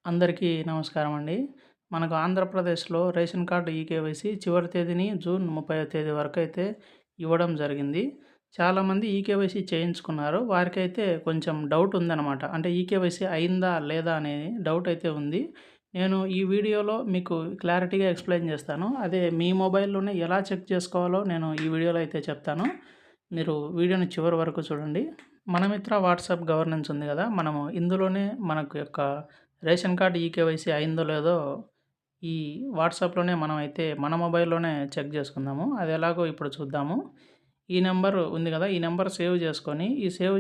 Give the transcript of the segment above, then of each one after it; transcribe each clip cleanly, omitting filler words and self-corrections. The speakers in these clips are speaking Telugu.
అందరికీ నమస్కారం అండి. మనకు ఆంధ్రప్రదేశ్‌లో రేషన్ కార్డ్ ఈకేవైసీ చివరి తేదీని జూన్ 30వ తేదీ వరకైతే ఇవ్వడం జరిగింది. చాలామంది ఈకేవైసీ చేయించుకున్నారు. వారికైతే కొంచెం డౌట్ ఉందనమాట. అంటే ఈకేవైసీ అయిందా? లేదా? అనే డౌట్ అయితే ఉంది. నేను ఈ వీడియోలో మీకు క్లారిటీగా ఎక్స్‌ప్లెయిన్ చేస్తాను. అదే మీ మొబైల్‌లోనే ఎలా చెక్ చేసుకోవాలో నేను ఈ వీడియోలో అయితే చెప్తాను. మీరు వీడియోని చివరి వరకు చూడండి. మనమిత్ర వాట్సాప్ గవర్నెన్స్ ఉంది కదా! మనము ఇందులోనే మనకు యొక్క రేషన్ కార్డ్ ఈకేవైసీ అయిందో లేదో ఈ వాట్సాప్‌లోనే మనమైతే మన మొబైల్‌లోనే చెక్ చేసుకుందాము. అది ఎలాగో ఇప్పుడు చూద్దాము. ఈ నంబర్ ఉంది కదా! ఈ నంబర్ సేవ్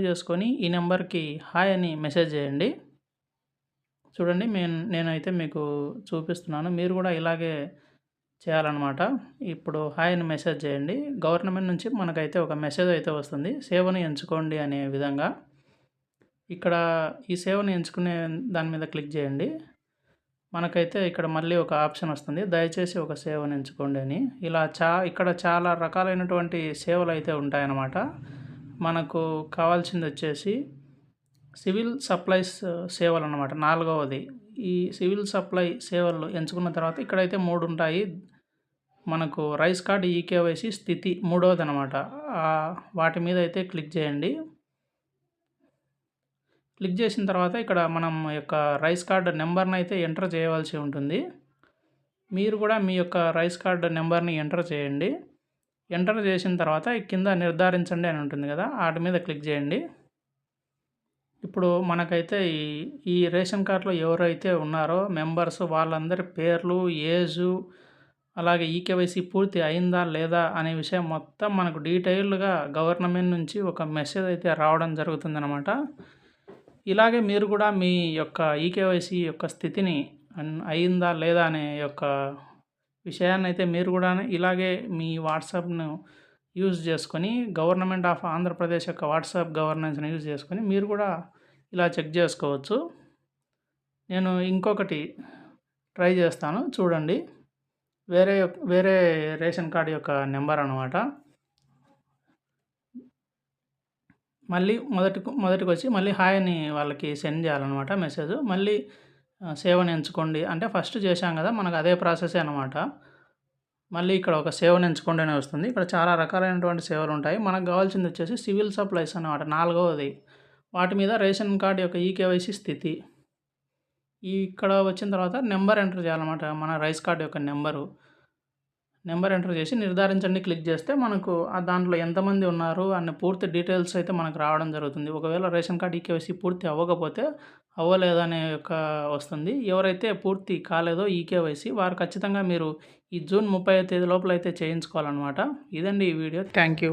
చేసుకొని ఈ నంబర్‌కి హాయ్ అని మెసేజ్ చేయండి. చూడండి నేనైతే మీకు చూపిస్తున్నాను. మీరు కూడా ఇలాగే చేయాలనమాట. ఇప్పుడు హాయ్ అని మెసేజ్ చేయండి. గవర్నమెంట్ నుంచి మనకైతే ఒక మెసేజ్ అయితే వస్తుంది. సేవను ఎంచుకోండి అనే విధంగా. ఇక్కడ ఈ సేవను ఎంచుకునే దాని మీద క్లిక్ చేయండి. మనకైతే ఇక్కడ మళ్ళీ ఒక ఆప్షన్ వస్తుంది. దయచేసి ఒక సేవను ఎంచుకోండి అని. ఇలా ఇక్కడ చాలా రకాలైనటువంటి సేవలైతే ఉంటాయన్నమాట. మనకు కావాల్సిందొచ్చేసి సివిల్ సప్లైస్ సేవలన్నమాట. నాలుగవది. ఈ సివిల్ సప్లై సేవలు ఎంచుకున్న తర్వాత ఇక్కడైతే 3 ఉంటాయి. మనకు రైస్ కార్డ్ ఈకేవైసీ స్థితి మూడవదనమాట. వాటి మీద అయితే క్లిక్ చేయండి. క్లిక్ చేసిన తర్వాత ఇక్కడ మనం యొక్క రైస్ కార్డ్ నెంబర్‌నైతే ఎంటర్ చేయవలసి ఉంటుంది. మీరు కూడా మీ యొక్క రైస్ కార్డ్ నెంబర్‌ని ఎంటర్ చేయండి. ఎంటర్ చేసిన తర్వాత కింద నిర్ధారించండి అని ఉంటుంది కదా! ఆటి మీద క్లిక్ చేయండి. ఇప్పుడు మనకైతే ఈ రేషన్ కార్డ్‌లో ఎవరైతే ఉన్నారో మెంబర్స్ వాళ్ళందరి పేర్లు, ఏజు, అలాగే ఈకేవైసీ పూర్తి అయిందా? లేదా? అనే విషయం మొత్తం మనకు డీటెయిల్డ్‌గా గవర్నమెంట్ నుంచి ఒక మెసేజ్ అయితే రావడం జరుగుతుందనమాట. ఇలాగే మీరు కూడా మీ యొక్క ఈకేవైసీ యొక్క స్థితిని అయిందా? లేదా? అనే యొక్క విషయాన్నైతే మీరు కూడా ఇలాగే మీ వాట్సాప్‌ను యూజ్ చేసుకొని గవర్నమెంట్ ఆఫ్ ఆంధ్రప్రదేశ్ యొక్క వాట్సాప్ గవర్నెన్స్‌ని యూజ్ చేసుకొని మీరు కూడా ఇలా చెక్ చేసుకోవచ్చు. నేను ఇంకొకటి ట్రై చేస్తాను చూడండి. వేరే రేషన్ కార్డ్ యొక్క నెంబర్ అనమాట. మళ్ళీ మొదటికొచ్చి మళ్ళీ హాయ్ అని వాళ్ళకి సెండ్ చేయాలనమాట మెసేజ్. మళ్ళీ సేవను ఎంచుకోండి అంటే ఫస్ట్ చేశాం కదా! మనకు అదే ప్రాసెసే అనమాట. మళ్ళీ ఇక్కడ ఒక సేవను ఎంచుకోండి అని వస్తుంది. ఇక్కడ చాలా రకాలైనటువంటి సేవలుంటాయి. మనకు కావాల్సిందొచ్చేసి సివిల్ సప్లైస్ అనమాట నాలుగవది. వాటి మీద రేషన్ కార్డ్ యొక్క ఈకేవైసీ స్థితి. ఇక్కడ వచ్చిన తర్వాత నెంబర్ ఎంటర్ చేయాలన్నమాట. మన రైస్ కార్డ్ యొక్క నెంబర్ ఎంటర్ చేసి నిర్ధారించండి క్లిక్ చేస్తే మనకు దాంట్లో ఎంతమంది ఉన్నారు అన్న పూర్తి డీటెయిల్స్ అయితే మనకు రావడం జరుగుతుంది. ఒకవేళ రేషన్ కార్డ్ ఈకేవైసీ పూర్తి అవ్వకపోతే అవ్వలేదనే యొక్క వస్తుంది. ఎవరైతే పూర్తి కాలేదో ఈకేవైసీ వారు ఖచ్చితంగా మీరు ఈ జూన్ 30వ తేదీ లోపల అయితే చేయించుకోవాలన్నమాట. ఇదండి ఈ వీడియో. Thank you.